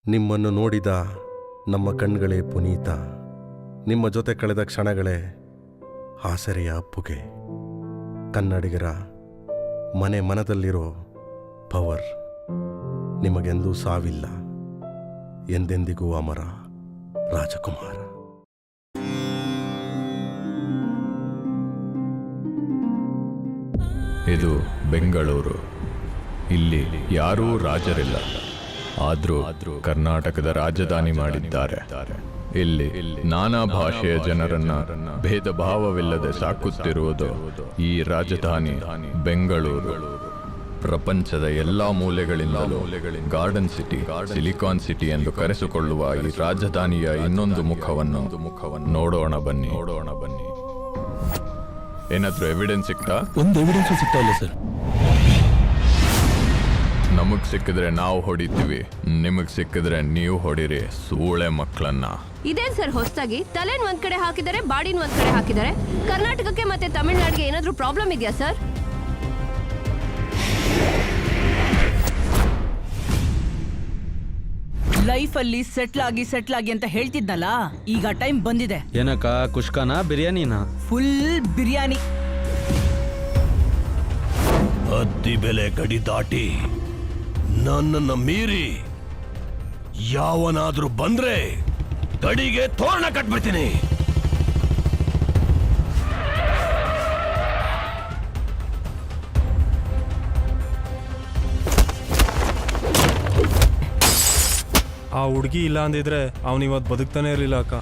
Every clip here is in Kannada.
ನಿಮ್ಮನ್ನು ನೋಡಿದ ನಮ್ಮ ಕಣ್ಗಳೇ ಪುನೀತ, ನಿಮ್ಮ ಜೊತೆ ಕಳೆದ ಕ್ಷಣಗಳೇ ಆಸರೆಯ ಅಪ್ಪುಗೆ. ಕನ್ನಡಿಗರ ಮನೆ ಮನದಲ್ಲಿರೋ ಪವರ್, ನಿಮಗೆಂದೂ ಸಾವಿಲ್ಲ, ಎಂದೆಂದಿಗೂ ಅಮರ ರಾಜಕುಮಾರ. ಇದು ಬೆಂಗಳೂರು. ಇಲ್ಲಿ ಯಾರೂ ರಾಜರಿಲ್ಲ, ಆದ್ರೂ ಕರ್ನಾಟಕದ ರಾಜಧಾನಿ ಮಾಡಿದ್ದಾರೆ. ಇಲ್ಲಿ ನಾನಾ ಭಾಷೆಯ ಜನರನ್ನ ಭೇದ ಭಾವವಿಲ್ಲದೆ ಸಾಕುತ್ತಿರುವುದು ಈ ರಾಜಧಾನಿ ಬೆಂಗಳೂರು. ಪ್ರಪಂಚದ ಎಲ್ಲಾ ಮೂಲೆಗಳಿಂದಲೂ ಗಾರ್ಡನ್ ಸಿಟಿ, ಸಿಲಿಕಾನ್ ಸಿಟಿ ಎಂದು ಕರೆಸಿಕೊಳ್ಳುವ ಈ ರಾಜಧಾನಿಯ ಇನ್ನೊಂದು ಮುಖವನ್ನು ನೋಡೋಣ ಬನ್ನಿ. ಏನಾದ್ರೂ ಎವಿಡೆನ್ಸ್ ಸಿಕ್ತಾ? ಒಂದು ಎವಿಡೆನ್ಸ್ ಸಿಗ್ತಾ ಇಲ್ಲ ಸರ್. ನಮಗ್ ಸಿಕ್ಕಿದ್ರೆ ನಾವು ಹೊಡಿತೀವಿ, ನಿಮಗ್ ಸಿಕ್ಕಿದ್ರೆ ನೀವು ಹೊಡಿರಿ ಸೂಳೆ ಮಕ್ಕಳನ್ನ. ಇದೇನ್ ಸರ್ ಹೊಸದಾಗಿ ತಲೆನ್ ಒಂದ್ ಕಡೆ ಹಾಕಿದ್ದಾರೆ, ಬಾಡಿನ ಒಂದ್ ಕಡೆ ಹಾಕಿದ್ದಾರೆ. ಕರ್ನಾಟಕಕ್ಕೆ ಮತ್ತೆ ತಮಿಳ್ನಾಡಿಗೆ ಏನಾದ್ರೂ ಪ್ರಾಬ್ಲಮ್ ಇದೆಯಾ ಸರ್? ಲೈಫ್ ಅಲ್ಲಿ ಸೆಟ್ಲ್ ಆಗಿ ಅಂತ ಹೇಳ್ತಿದ್ನಲ್ಲ, ಈಗ ಟೈಮ್ ಬಂದಿದೆ. ಏನಕ್ಕ, ಕುಷ್ಕಾನ ಬಿರಿಯಾನಿನ? ಫುಲ್ ಬಿರಿಯಾನಿ. ಅದ್ದಿ ಬೆಲೆ ಗಡಿ ದಾಟಿ ನನ್ನನ್ನು ಮೀರಿ ಯಾವನಾದ್ರೂ ಬಂದ್ರೆ ಗಡಿಗೆ ತೋರಣ ಕಟ್ಬಿಡ್ತೀನಿ. ಆ ಹುಡುಗಿ ಇಲ್ಲ ಅಂದಿದ್ರೆ ಅವನಿವತ್ತು ಬದುಕ್ತಾನೆ ಇರಲಿಲ್ಲ ಅಕ್ಕ.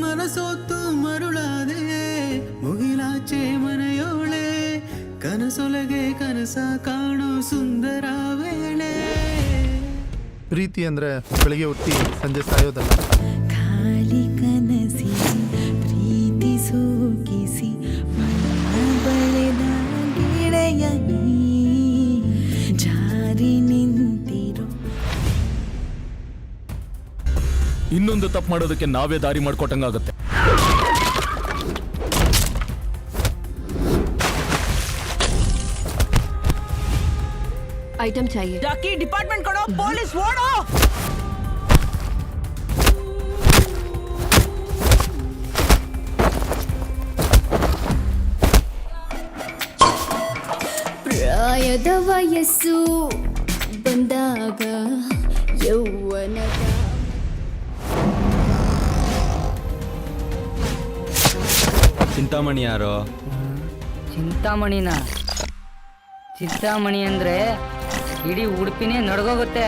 ಮನಸೊತ್ತು ಮರುಳಾದೆ ಮುಗಿಲಾಚೆ ಮನೆಯೋಳೆ, ಕನಸೊಳಗೆ ಕನಸ ಕಾಣೋ ಸುಂದರ ವೇಳೆ. ಪ್ರೀತಿ ಅಂದ್ರೆ ಬೆಳಿಗ್ಗೆ ಹುಟ್ಟಿ ಸಂಜೆ ಸಾಯೋದಲ್ಲ. ಖಾಲಿ ಕನಸಿ ಪ್ರೀತಿ ಸೂಗಿಸಿ ಬಳೆದ ಗೆಳೆಯ ಜಾರಿ ನಿಂತಿರೋ. ಇನ್ನೊಂದು ತಪ್ಪು ಮಾಡೋದಕ್ಕೆ ನಾವೇ ದಾರಿ ಮಾಡ್ಕೊಟ್ಟಂಗಾಗತ್ತೆ. ಐಟಮ್ चाहिए. ಜಾಕಿ ಡಿಪಾರ್ಟ್ಮೆಂಟ್ ಕೊಡೋ, ಪೊಲೀಸ್ ಓಡೋ. ಪ್ರಾಯದ ವಯಸ್ಸು ಬಂದಾಗ ಯೌವನದ ಚಿಂತಾಮಣಿ ಯಾರೋ? ಚಿಂತಾಮಣಿನ? ಚಿಂತಾಮಣಿ ಅಂದ್ರೆ ಇಡೀ ಉಡುಪಿನೇ ನಡ್ಗೋಗುತ್ತೆ.